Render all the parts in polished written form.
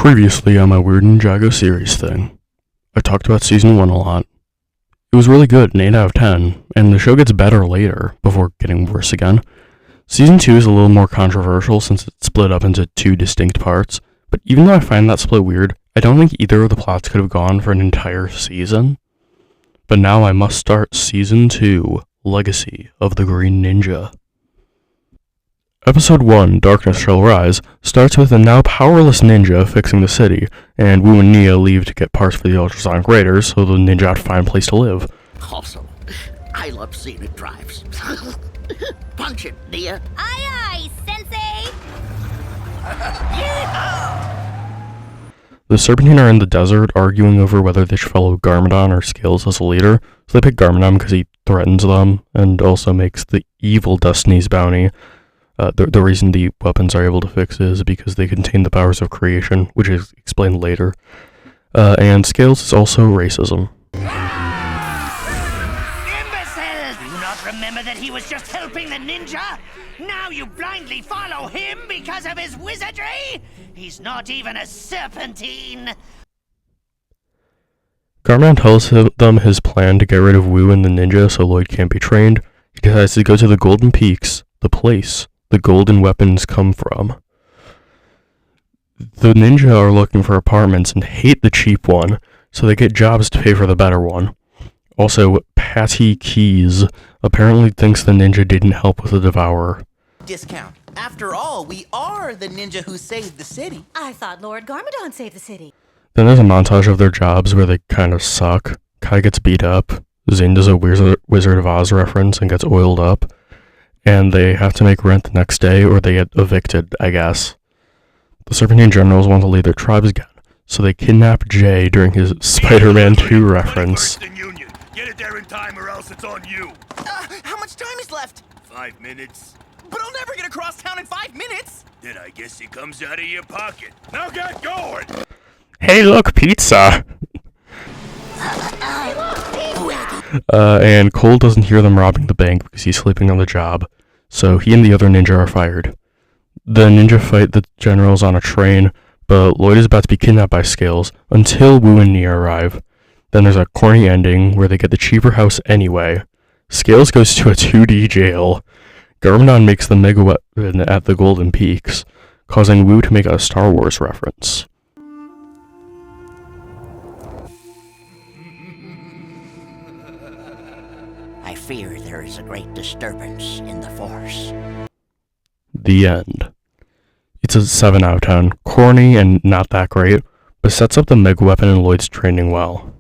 Previously on my weird Ninjago series thing, I talked about Season 1 a lot. It was really good, an 8 out of 10, and the show gets better later, before getting worse again. Season 2 is a little more controversial since it's split up into two distinct parts, but even though I find that split weird, I don't think either of the plots could have gone for an entire season. But now I must start Season 2, Legacy of the Green Ninja. Episode 1, Darkness Shall Rise, starts with a now powerless ninja fixing the city, and Wu and Nia leave to get parts for the ultrasonic raiders so the ninja have to find a place to live. Also, I love seeing it drives. Punch it, Nia. Aye, aye, Sensei! The Serpentine are in the desert arguing over whether they should follow Garmadon or Scales as a leader, so they pick Garmadon because he threatens them, and also makes the evil Destiny's bounty. The reason the weapons are able to fix is because they contain the powers of creation, which is explained later. And Scales is also racism. Imbecile! Do you not remember that he was just helping the ninja? Now you blindly follow him because of his wizardry? He's not even a serpentine! Garmadon tells them his plan to get rid of Wu and the ninja so Lloyd can't be trained. He decides to go to the Golden Peaks, the place the golden weapons come from. The ninja are looking for apartments and hate the cheap one, so they get jobs to pay for the better one. Also, Patty Keys apparently thinks the ninja didn't help with the Devourer. Discount. After all, we are the ninja who saved the city. I thought Lord Garmadon saved the city. Then there's a montage of their jobs where they kind of suck. Kai gets beat up, Zane does a Wizard of Oz reference and gets oiled up, and they have to make rent the next day or they get evicted, I guess. The Serpentine generals want to lead their tribes again, so they kidnap Jay during his Spider-Man 2 reference. Get it there in time or else it's on you. How much time is left? 5 minutes. But I'll never get across town in 5 minutes. Then I guess it comes out of your pocket. Now get going! Hey look, pizza! And Cole doesn't hear them robbing the bank because he's sleeping on the job, so he and the other ninja are fired. The ninja fight the generals on a train, but Lloyd is about to be kidnapped by Scales until Wu and Nia arrive. Then there's a corny ending where they get the cheaper house anyway. Scales goes to a 2D jail. Garmadon makes the mega weapon at the Golden Peaks, causing Wu to make a Star Wars reference. I fear there is a great disturbance in the Force. The end. It's a 7 out of 10. Corny and not that great, but sets up the mega weapon and Lloyd's training well.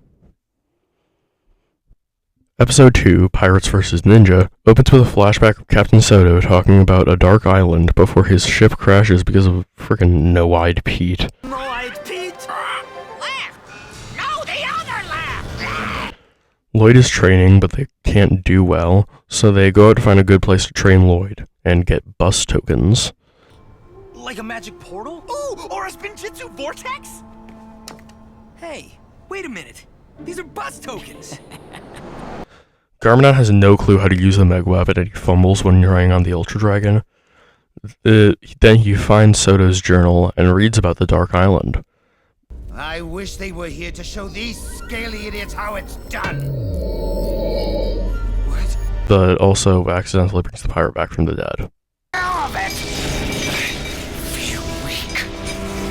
Episode 2, Pirates vs. Ninja, opens with a flashback of Captain Soto talking about a dark island before his ship crashes because of frickin' No-Eyed Pete. No-eyed Pete! Left! No, the other left! Lloyd is training, but they can't do well, so they go out to find a good place to train Lloyd, and get bus tokens. Like a magic portal? Ooh, or a Spinjitsu vortex? Hey, wait a minute. These are bus tokens. Garmadon has no clue how to use the mega weapon and he fumbles when trying on the Ultra Dragon. Then he finds Soto's journal and reads about the Dark Island. I wish they were here to show these scaly idiots how it's done. What? But also accidentally brings the pirate back from the dead. All of it! Feel weak.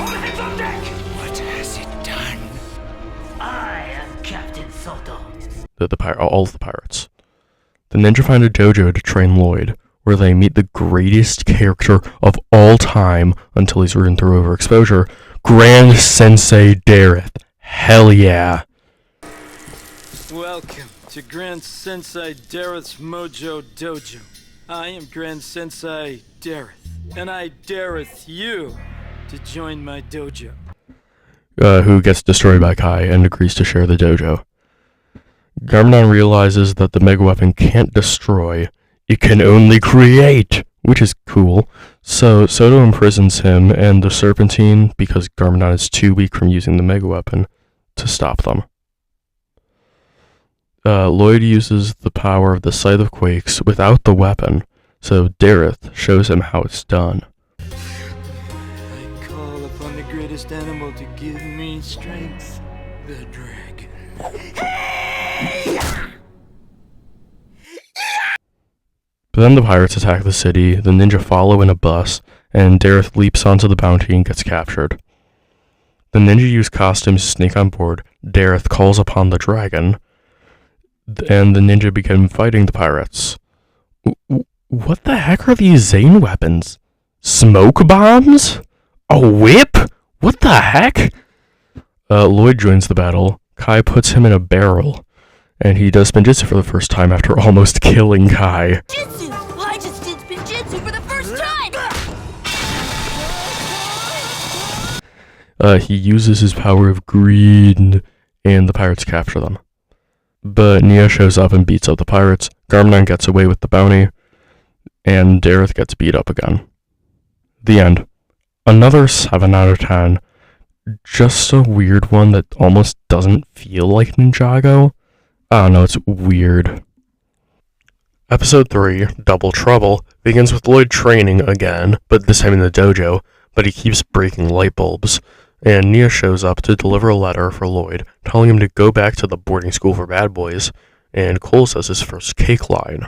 All hands on deck! What has it done? I am Captain Soto. All of the pirates. The ninja find a dojo to train Lloyd, where they meet the greatest character of all time until he's ridden through overexposure, Grand Sensei Dareth. Hell yeah. Welcome to Grand Sensei Dareth's Mojo Dojo. I am Grand Sensei Dareth, and I dareth you to join my dojo. Who gets destroyed by Kai and agrees to share the dojo. Garmadon realizes that the mega weapon can't destroy, it can only create, which is cool. So Soto imprisons him and the Serpentine because Garmadon is too weak from using the mega weapon to stop them. Lloyd uses the power of the Scythe of Quakes without the weapon, so Dareth shows him how it's done. I call upon the greatest strongest animal to give me strength, the dragon. But then the pirates attack the city, the ninja follow in a bus, and Dareth leaps onto the bounty and gets captured. The ninja use costumes to sneak on board. Dareth calls upon the dragon, and the ninja begin fighting the pirates. What the heck are these Zane weapons? Smoke bombs? A whip? What the heck? Lloyd joins the battle. Kai puts him in a barrel, and he does Spinjitsu for the first time after almost killing Kai. Jitsu! I just did Spinjitsu for the first time! He uses his power of greed, and the pirates capture them. But Nia shows up and beats up the pirates. Garmadon gets away with the bounty, and Dareth gets beat up again. The end. Another 7 out of 10. Just a weird one that almost doesn't feel like Ninjago. I don't know, it's weird. Episode 3, Double Trouble, begins with Lloyd training again, but this time in the dojo, but he keeps breaking light bulbs. And Nia shows up to deliver a letter for Lloyd, telling him to go back to the boarding school for bad boys, and Cole says his first cake line.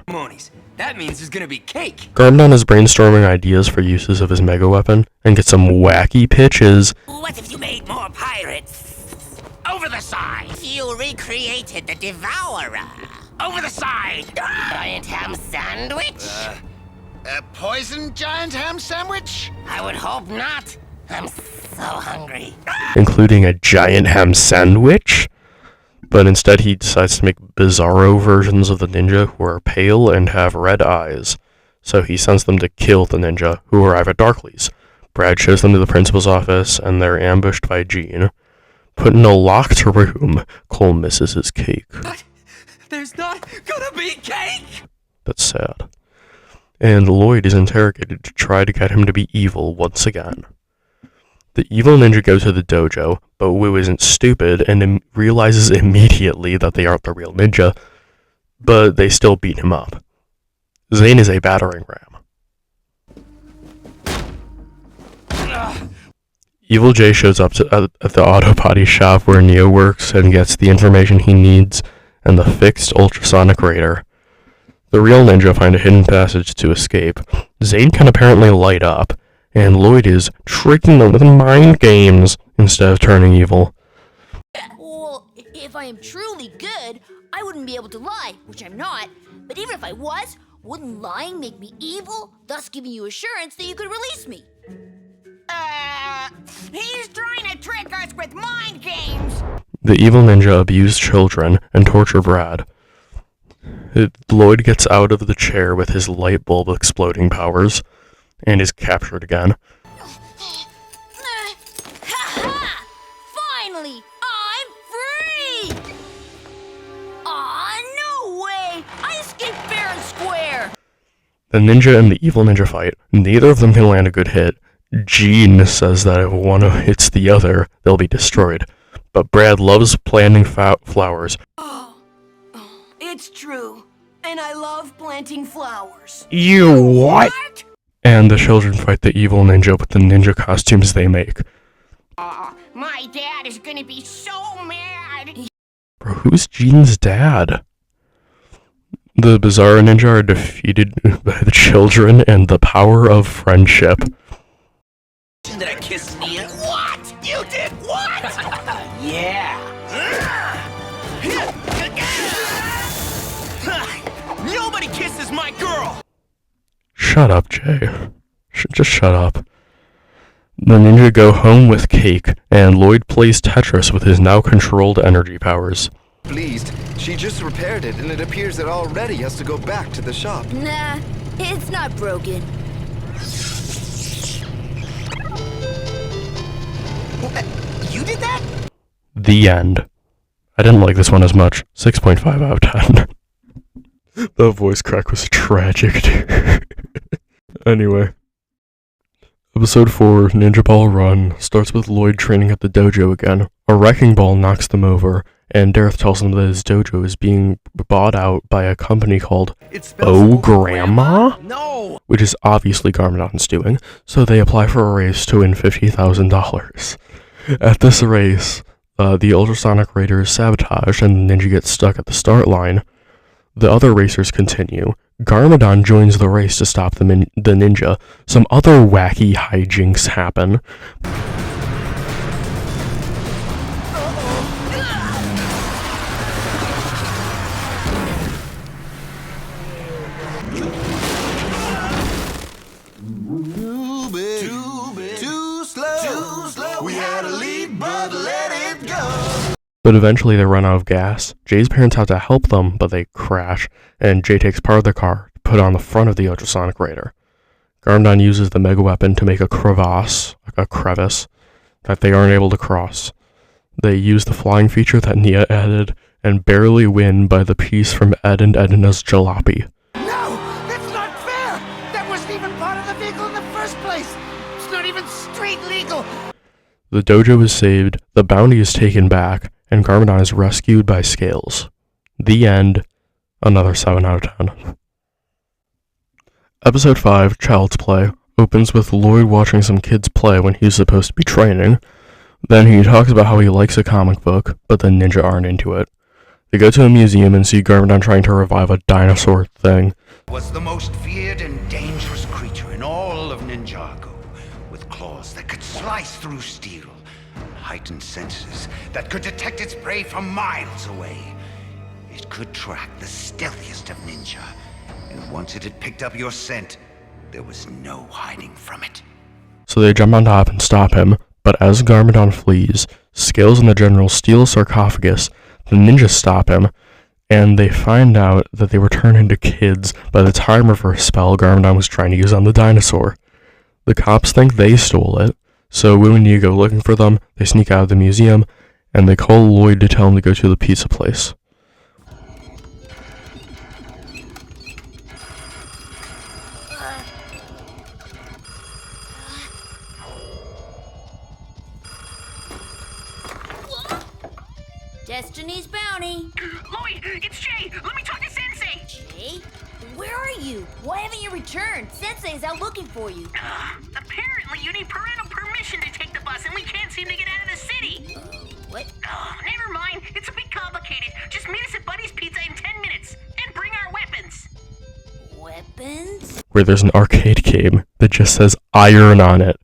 That means there's gonna be cake. Garmadon is brainstorming ideas for uses of his mega weapon, and gets some wacky pitches. What if you made more pirates? Over the side! You recreated the Devourer! Over the side! Giant ham sandwich? A poison giant ham sandwich? I would hope not. I'm so hungry. Including a giant ham sandwich? But instead he decides to make bizarro versions of the ninja who are pale and have red eyes. So he sends them to kill the ninja, who arrive at Darkly's. Brad shows them to the principal's office, and they're ambushed by Jean. Put in a locked room, Cole misses his cake. What? There's not gonna be cake! That's sad. And Lloyd is interrogated to try to get him to be evil once again. The evil ninja goes to the dojo, but Wu isn't stupid and realizes immediately that they aren't the real ninja, but they still beat him up. Zane is a battering ram. Evil Jay shows up at the auto body shop where Neo works and gets the information he needs and the fixed ultrasonic radar. The real ninja find a hidden passage to escape. Zane can apparently light up, and Lloyd is tricking them with mind games instead of turning evil. Well, if I am truly good, I wouldn't be able to lie, which I'm not. But even if I was, wouldn't lying make me evil, thus giving you assurance that you could release me? He's trying to trick us with mind games! The evil ninja abuse children and torture Brad. Lloyd gets out of the chair with his light bulb exploding powers, and is captured again. Ha-ha! Finally, I'm free! Aw, no way! I escaped fair and square! The ninja and the evil ninja fight. Neither of them can land a good hit. Jean says that if one hits the other, they'll be destroyed. But Brad loves planting flowers. It's true. And I love planting flowers. You what? And the children fight the evil ninja with the ninja costumes they make. My dad is gonna be so mad! Bro, who's Jean's dad? The bizarre ninja are defeated by the children and the power of friendship. Did I kiss Nia? What? You did what? Yeah. Nobody kisses my girl! Shut up, Jay. Just shut up. The ninja go home with cake, and Lloyd plays Tetris with his now controlled energy powers. Pleased, she just repaired it, and it appears it already has to go back to the shop. Nah, it's not broken. You did that? The end. I didn't like this one as much. 6.5 out of 10. The voice crack was tragic, dude. Anyway. Episode 4, Ninja Ball Run, starts with Lloyd training at the dojo again. A wrecking ball knocks them over, and Dareth tells them that his dojo is being bought out by a company called Oh Grandma? No! Which is obviously Garmadon's doing, so they apply for a raise to win $50,000. At this race, the ultrasonic raider is sabotaged and the ninja gets stuck at the start line. The other racers continue. Garmadon joins the race to stop the ninja. Some other wacky hijinks happen. But eventually they run out of gas. Jay's parents have to help them, but they crash, and Jay takes part of the car to put on the front of the ultrasonic raider. Garmadon uses the mega weapon to make a crevasse, that they aren't able to cross. They use the flying feature that Nia added, and barely win by the piece from Ed and Edna's jalopy. No! That's not fair! That wasn't even part of the vehicle in the first place! It's not even street legal! The dojo is saved, the bounty is taken back, and Garmadon is rescued by Scales. The end. Another 7 out of 10. Episode 5, Child's Play, opens with Lloyd watching some kids play when he's supposed to be training. Then he talks about how he likes a comic book, but the ninja aren't into it. They go to a museum and see Garmadon trying to revive a dinosaur thing. Was the most feared and dangerous creature in all of Ninjago, with claws that could slice through steel, and heightened senses that could detect its prey from miles away. It could track the stealthiest of ninja, and once it had picked up your scent, there was no hiding from it. So they jump on top and stop him, but as Garmadon flees, Scales and the general steal a sarcophagus, the ninjas stop him, and they find out that they were turned into kids by the time reverse spell Garmadon was trying to use on the dinosaur. The cops think they stole it, so Wu and Nia go looking for them, they sneak out of the museum, and they call Lloyd to tell him to go to the pizza place. Destiny's Bounty. Lloyd, it's Jay. Let me talk to Sensei. Jay? Where are you? Why haven't you returned? Sensei's out looking for you. Apparently you need parental permission to take the bus and we can't seem to get out of the city. What? Never mind. It's a bit complicated. Just meet us at Buddy's Pizza in 10 minutes and bring our weapons. Weapons? Where there's an arcade game that just says iron on it.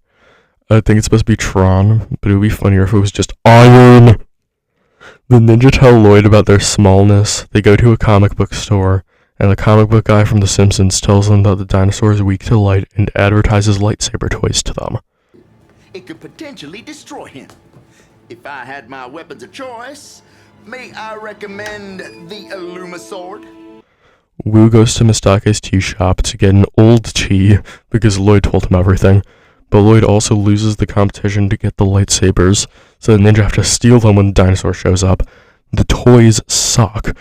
I think it's supposed to be Tron, but it would be funnier if it was just iron. The ninja tell Lloyd about their smallness. They go to a comic book store, and the comic book guy from The Simpsons tells them that the dinosaur is weak to light and advertises lightsaber toys to them. It could potentially destroy him. If I had my weapons of choice, may I recommend the Illuma sword? Wu goes to Mistake's tea shop to get an old tea because Lloyd told him everything, but Lloyd also loses the competition to get the lightsabers, so the ninja have to steal them when the dinosaur shows up. The toys suck.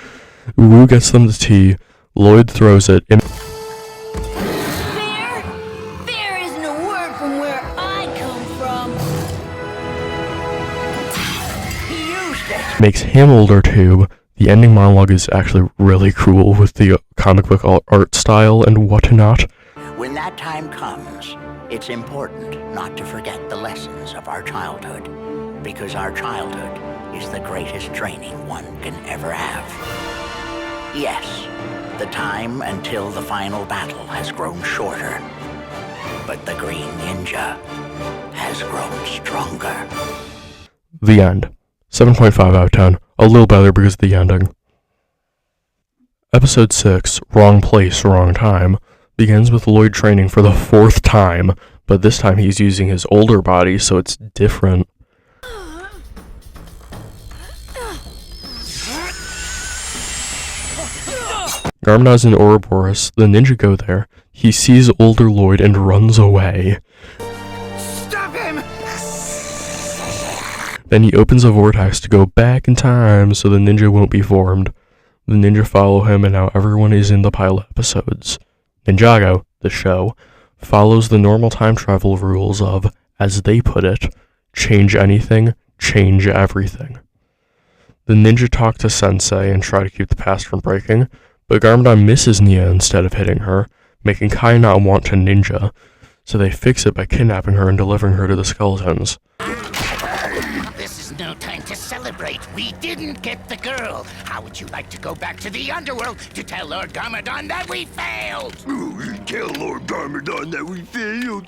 Wu gets them the tea, Lloyd throws it in. Fair? Fair isn't a word from where I come from. He used it. Makes him older too. The ending monologue is actually really cool with the comic book art style and whatnot. When that time comes, it's important not to forget the lessons of our childhood, because our childhood is the greatest training one can ever have. Yes, the time until the final battle has grown shorter, but the Green Ninja has grown stronger. The end. 7.5 out of 10. A little better because of the ending. Episode 6, Wrong Place, Wrong Time, begins with Lloyd training for the 4th time, but this time he's using his older body, so it's different. Garmadon's in Ouroboros, the ninja go there, he sees older Lloyd and runs away. Stop him! Then he opens a vortex to go back in time so the ninja won't be formed. The ninja follow him and now everyone is in the pilot episodes. Ninjago, the show, follows the normal time travel rules of, as they put it, change anything, change everything. The ninja talk to Sensei and try to keep the past from breaking, but Garmadon misses Nia instead of hitting her, making Kai not want to ninja, so they fix it by kidnapping her and delivering her to the skeletons. is no time to celebrate. We didn't get the girl. How would you like to go back to the underworld to tell Lord Garmadon that we failed? Tell Lord Garmadon that we failed.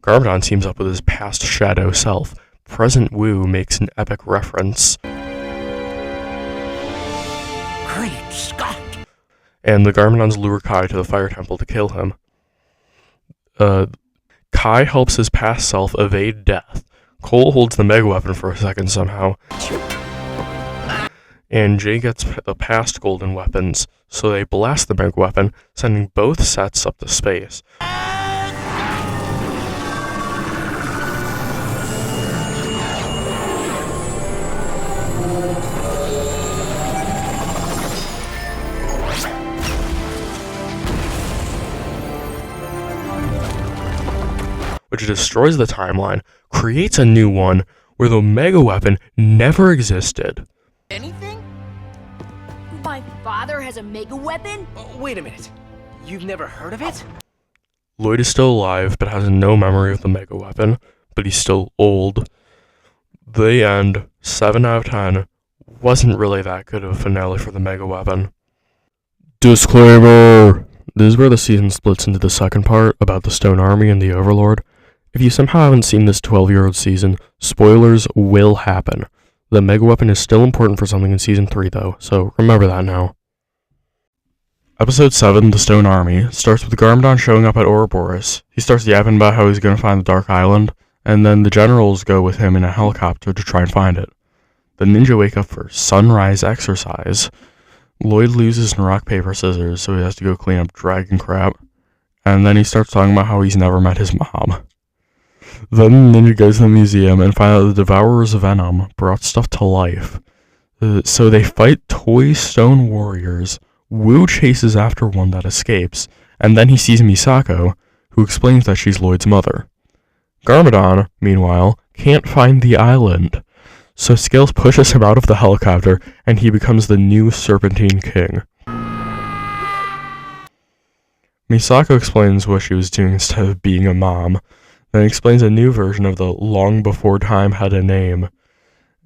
Garmadon teams up with his past shadow self. Present Wu makes an epic reference. Great Scott! And the Garmadons lure Kai to the fire temple to kill him. Kai helps his past self evade death. Cole holds the mega weapon for a second somehow. And Jay gets the past golden weapons, so they blast the mega weapon, sending both sets up to space. Which destroys the timeline, creates a new one where the mega weapon never existed. Anything? My father has a mega weapon? Oh, wait a minute. You've never heard of it? Lloyd is still alive, but has no memory of the mega weapon, but he's still old. The end, 7 out of 10, wasn't really that good of a finale for the mega weapon. Disclaimer! This is where the season splits into the second part about the Stone Army and the Overlord. If you somehow haven't seen this 12-year-old season, spoilers will happen. The mega weapon is still important for something in season 3 though, so remember that now. Episode 7, The Stone Army, starts with Garmadon showing up at Ouroboros. He starts yapping about how he's going to find the Dark Island, and then the generals go with him in a helicopter to try and find it. The ninja wake up for sunrise exercise. Lloyd loses in rock, paper, scissors, so he has to go clean up dragon crap. And then he starts talking about how he's never met his mom. Then Ninja goes to the museum and finds out the Devourer's Venom brought stuff to life. So they fight toy stone warriors. Wu chases after one that escapes, and then he sees Misako, who explains that she's Lloyd's mother. Garmadon, meanwhile, can't find the island. So Scales pushes him out of the helicopter, and he becomes the new Serpentine King. Misako explains what she was doing instead of being a mom, then explains a new version of the long before time had a name,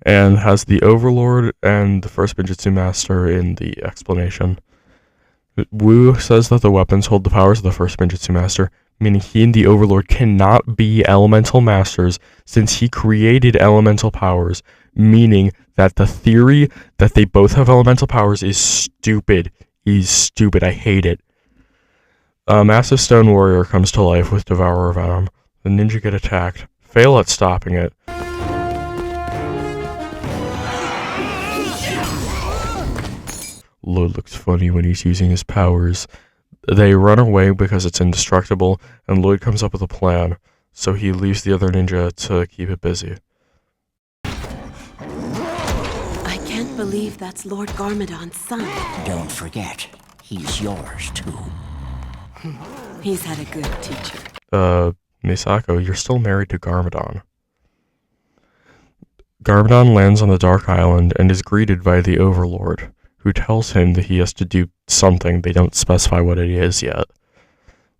and has the Overlord and the first Spinjitsu master in the explanation. Wu says that the weapons hold the powers of the first Spinjitsu master, meaning he and the Overlord cannot be elemental masters since he created elemental powers, meaning that the theory that they both have elemental powers is stupid. He's stupid. I hate it. A massive stone warrior comes to life with Devourer Venom. The ninja get attacked, fail at stopping it. Lloyd looks funny when he's using his powers. They run away because it's indestructible, and Lloyd comes up with a plan, so he leaves the other ninja to keep it busy. I can't believe that's Lord Garmadon's son. Don't forget, he's yours too. He's had a good teacher. Misako, you're still married to Garmadon. Garmadon lands on the Dark Island and is greeted by the Overlord, who tells him that he has to do something. They don't specify what it is yet.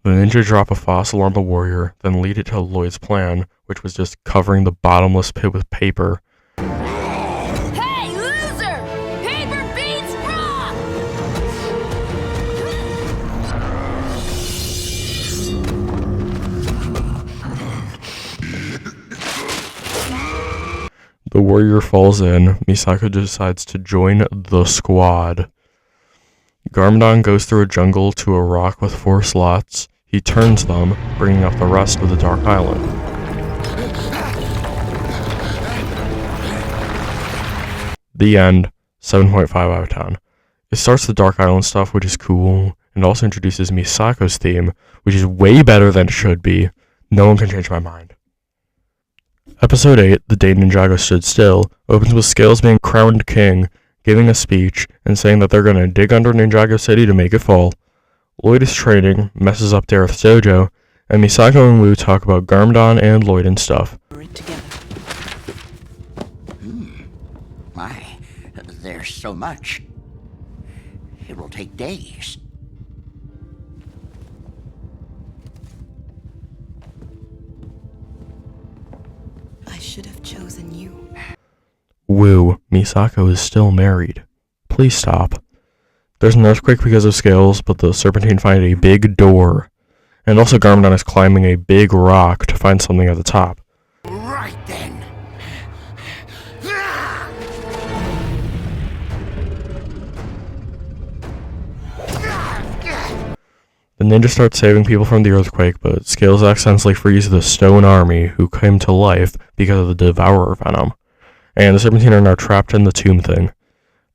The ninja drop a fossil on the warrior, then lead it to Lloyd's plan, which was just covering the bottomless pit with paper. Hey, loser! Paper beats rock! The warrior falls in. Misako decides to join the squad. Garmadon goes through a jungle to a rock with 4 slots. He turns them, bringing up the rest of the Dark Island. The end, 7.5 out of 10. It starts the Dark Island stuff, which is cool, and also introduces Misako's theme, which is way better than it should be. No one can change my mind. Episode 8, The Day Ninjago Stood Still, opens with Scales being crowned king, giving a speech, and saying that they're gonna dig under Ninjago City to make it fall. Lloyd is training, messes up Dareth's dojo, and Misako and Wu talk about Garmadon and Lloyd and stuff. My, there's so much. It will take days. I should have chosen you. Woo, Misako is still married. Please stop. There's an earthquake because of scales, but the Serpentine find a big door. And also Garmadon is climbing a big rock to find something at the top. Right then. The ninja starts saving people from the earthquake, but Scales accidentally frees the Stone Army, who came to life because of the Devourer venom. And the Serpentine are now trapped in the tomb thing.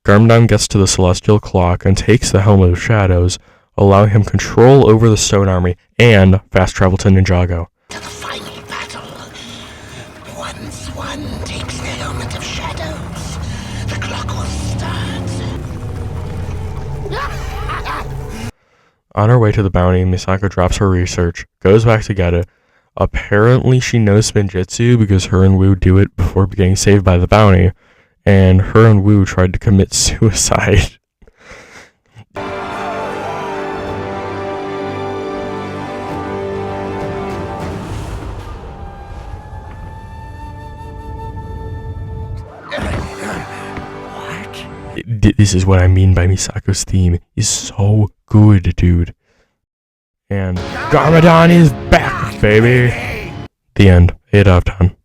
Garmadon gets to the Celestial Clock and takes the Helmet of Shadows, allowing him control over the Stone Army and fast travel to Ninjago. To the final battle. Once one takes the Helmet of Shadows, the clock will start. On her way to the bounty, Misako drops her research, goes back to get it. Apparently she knows Spinjitsu because her and Wu do it before getting saved by the bounty, and her and Wu tried to commit suicide. This is what I mean by Misako's theme. It's so good, dude. And Garmadon is back, baby! The end. 8 out of 10.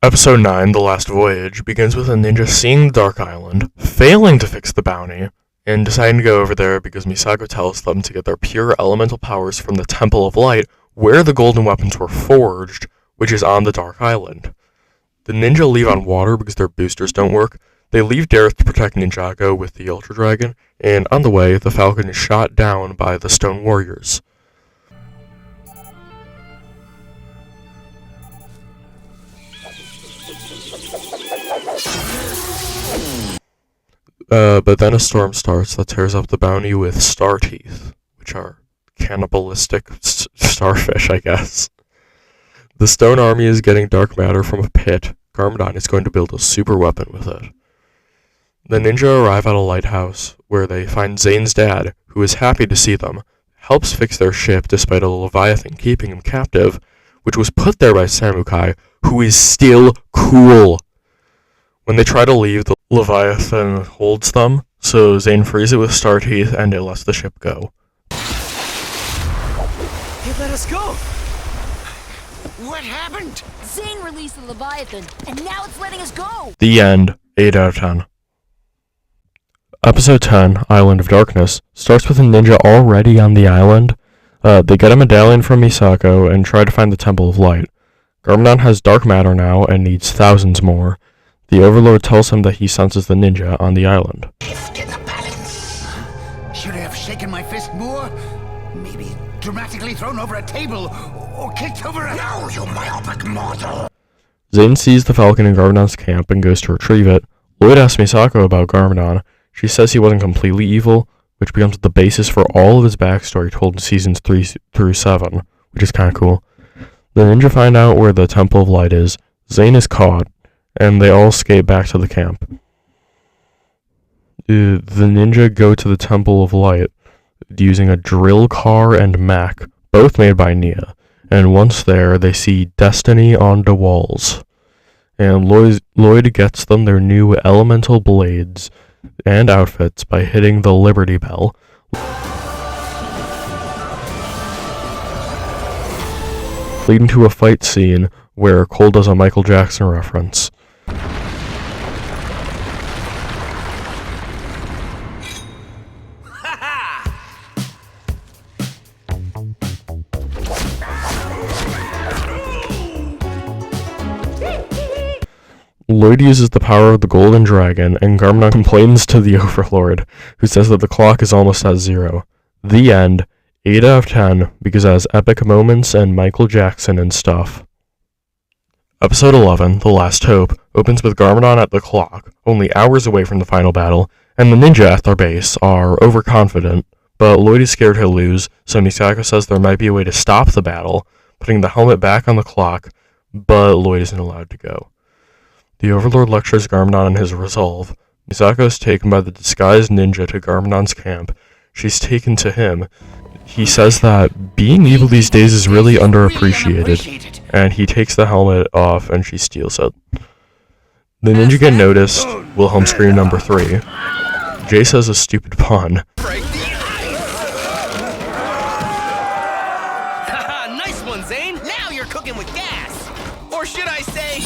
Episode 9, The Last Voyage, begins with a ninja seeing the Dark Island, failing to fix the bounty, and deciding to go over there because Misako tells them to get their pure elemental powers from the Temple of Light, where the golden weapons were forged, which is on the Dark Island. The ninja leave on water because their boosters don't work. They leave Dareth to protect Ninjago with the Ultra Dragon, and on the way, the Falcon is shot down by the Stone Warriors. But then a storm starts that tears up the bounty with star teeth, which are cannibalistic starfish, I guess. The Stone Army is getting dark matter from a pit. Garmadon is going to build a super weapon with it. The ninja arrive at a lighthouse, where they find Zane's dad, who is happy to see them, helps fix their ship despite a Leviathan keeping him captive, which was put there by Samukai, who is still cool. When they try to leave, the Leviathan holds them, so Zane frees it with star teeth and it lets the ship go. It let us go! What happened? Zane released the Leviathan, and now it's letting us go! The end. 8 out of 10. Episode 10, Island of Darkness, starts with a ninja already on the island. They get a medallion from Misako and try to find the Temple of Light. Garmadon has dark matter now and needs thousands more. The Overlord tells him that he senses the ninja on the island. Shift in the balance. Should I have shaken my fist more? Maybe dramatically thrown over a table or kicked over a... No, you myopic mortal! Zane sees the Falcon in Garmadon's camp and goes to retrieve it. Lloyd asks Misako about Garmadon. She says he wasn't completely evil, which becomes the basis for all of his backstory told in seasons 3 through 7, which is kinda cool. The ninja find out where the Temple of Light is. Zane is caught, and they all escape back to the camp. The ninja go to the Temple of Light using a drill car and mech, both made by Nia. And once there, they see Destiny on the walls. And Lloyd gets them their new elemental blades and outfits by hitting the Liberty Bell. Leading to a fight scene where Cole does a Michael Jackson reference. Lloyd uses the power of the Golden Dragon, and Garmadon complains to the Overlord, who says that the clock is almost at 0. The end. 8 out of 10, because it has epic moments and Michael Jackson and stuff. Episode 11, The Last Hope, opens with Garmadon at the clock, only hours away from the final battle, and the ninja at their base are overconfident, but Lloyd is scared he'll lose, so Misako says there might be a way to stop the battle, putting the helmet back on the clock, but Lloyd isn't allowed to go. The Overlord lectures Garmadon on his resolve, Misako is taken by the disguised ninja to Garmadon's camp. She's taken to him. He says that being evil these days is really underappreciated, and he takes the helmet off and she steals it. The ninja get noticed, Wilhelm scream number 3. Jay says a stupid pun. Nice one, Zane! Now you're cooking with gas! Or should I say,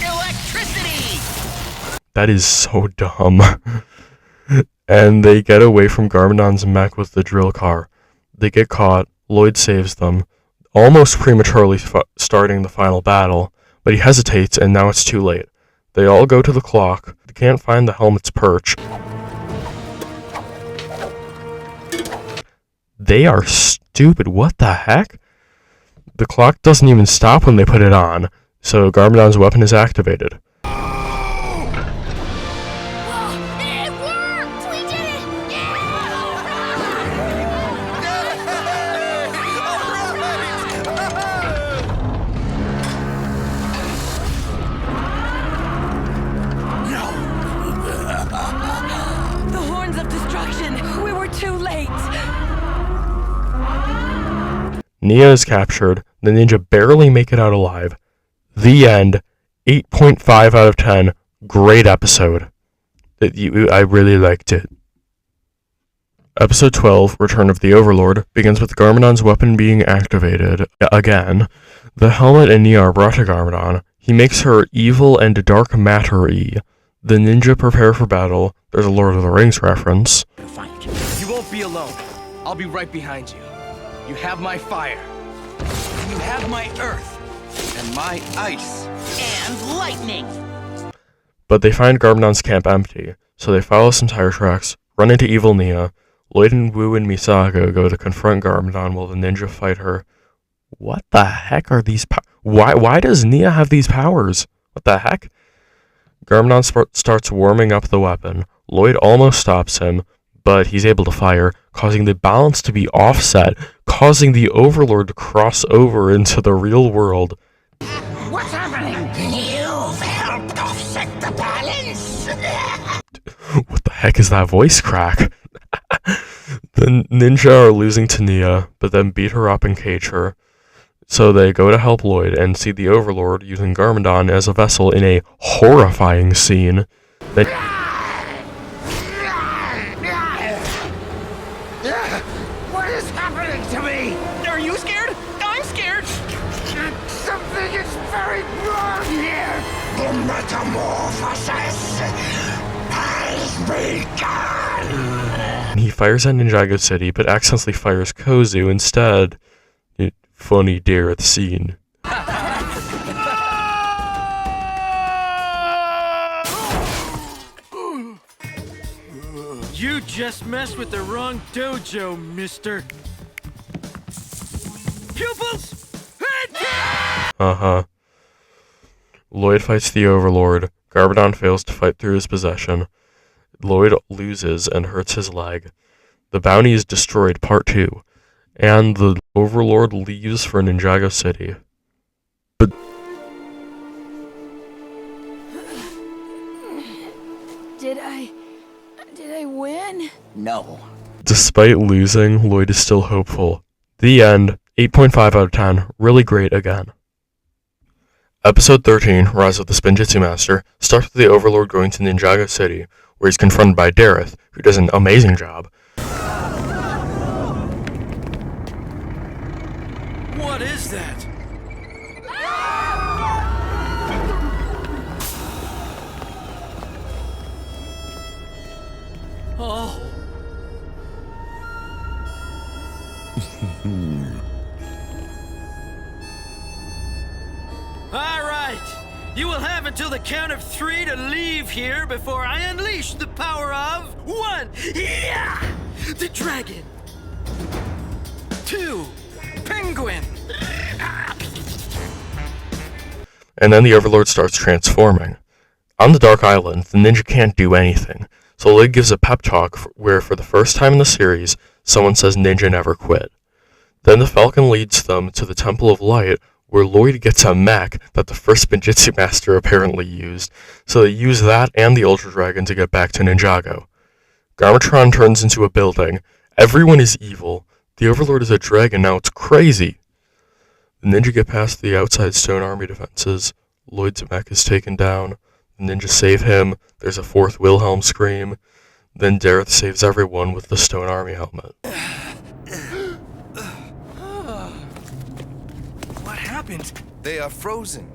electricity! That is so dumb. And they get away from Garmadon's mech with the drill car. They get caught, Lloyd saves them, almost prematurely starting the final battle, but he hesitates and now it's too late. They all go to the clock, they can't find the helmet's perch. They are stupid, what the heck? The clock doesn't even stop when they put it on, so Garmadon's weapon is activated. Nia is captured, the ninja barely make it out alive. The end. 8.5 out of 10. Great episode. I really liked it. Episode 12, Return of the Overlord, begins with Garmadon's weapon being activated. Again, the helmet and Nia are brought to Garmadon. He makes her evil and dark matter-y. The ninja prepare for battle. There's a Lord of the Rings reference. You won't be alone. I'll be right behind you. You have my fire. You have my earth. And my ice. And lightning. But they find Garmadon's camp empty, so they follow some tire tracks, run into evil Nia. Lloyd and Wu and Misako go to confront Garmadon while the ninja fight her. What the heck are these Why does Nia have these powers? What the heck? Garmadon starts warming up the weapon. Lloyd almost stops him, but he's able to fire, causing the balance to be offset, causing the Overlord to cross over into the real world. What's happening? You've helped offset the balance. What the heck is that voice crack? The ninja are losing to Nia, but then beat her up and cage her. So they go to help Lloyd and see the Overlord using Garmadon as a vessel in a horrifying scene. What is happening to me? Are you scared? I'm scared. Something is very wrong here. The metamorphosis has begun. He fires at Ninjago City, but accidentally fires Kozu instead. Funny Dareth scene. You just messed with the wrong dojo, mister. Pupils! Lloyd fights the Overlord. Garmadon fails to fight through his possession. Lloyd loses and hurts his leg. The bounty is destroyed, part 2. And the Overlord leaves for Ninjago City. But Did I win? No. despite losing, Lloyd is still hopeful. The end. 8.5 out of 10. Really great again. Episode 13, Rise of the Spinjitsu Master, starts with the Overlord going to Ninjago City, where he's confronted by Dareth, who does an amazing job. What is that? Oh. All right. You will have until the count of 3 to leave here before I unleash the power of 1. Yeah! The dragon. 2. Penguin. And then the Overlord starts transforming. On the Dark Island, the ninja can't do anything, so Lloyd gives a pep talk where for the first time in the series, someone says ninja never quit. Then the Falcon leads them to the Temple of Light, where Lloyd gets a mech that the first Spinjitsu master apparently used, so they use that and the Ultra Dragon to get back to Ninjago. Garmatron turns into a building, everyone is evil, the Overlord is a dragon, now it's crazy! The ninja get past the outside stone army defenses, Lloyd's mech is taken down, the ninja save him, there's a fourth Wilhelm scream, then Dareth saves everyone with the stone army helmet. What happened? They are frozen.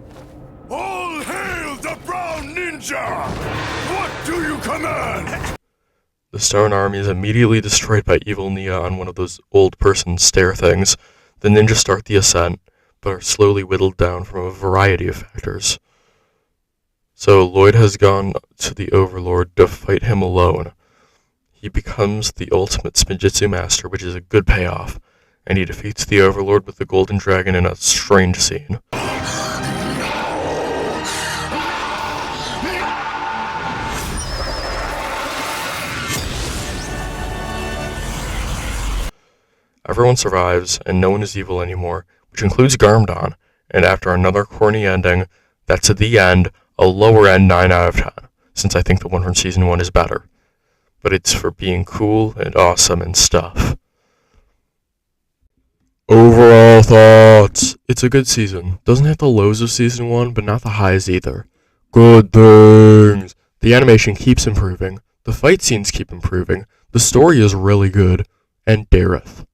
All hail the Brown Ninja! What do you command? The stone army is immediately destroyed by evil Nia on one of those old person stair things. The ninja start the ascent, but are slowly whittled down from a variety of factors. So Lloyd has gone to the Overlord to fight him alone. He becomes the ultimate Spinjitsu master, which is a good payoff, and he defeats the Overlord with the Golden Dragon in a strange scene. Everyone survives, and no one is evil anymore, which includes Garmadon, and after another corny ending, that's at the end, a lower end 9 out of 10, since I think the one from Season 1 is better. But it's for being cool and awesome and stuff. Overall thoughts. It's a good season. Doesn't have the lows of Season 1, but not the highs either. Good things. The animation keeps improving. The fight scenes keep improving. The story is really good. And Dareth.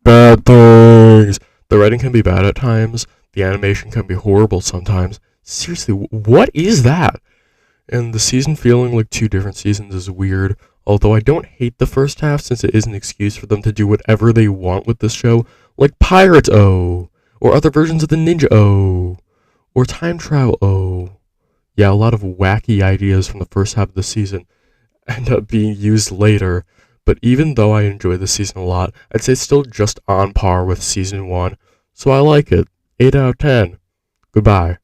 Bad things. The writing can be bad at times. The animation can be horrible sometimes. Seriously, what is that? And the season feeling like two different seasons is weird, although I don't hate the first half since it is an excuse for them to do whatever they want with this show, like Pirates O, or other versions of the Ninja O, or Time Trial O. Yeah, a lot of wacky ideas from the first half of the season end up being used later, but even though I enjoy this season a lot, I'd say it's still just on par with Season 1, so I like it. 8 out of 10. Goodbye.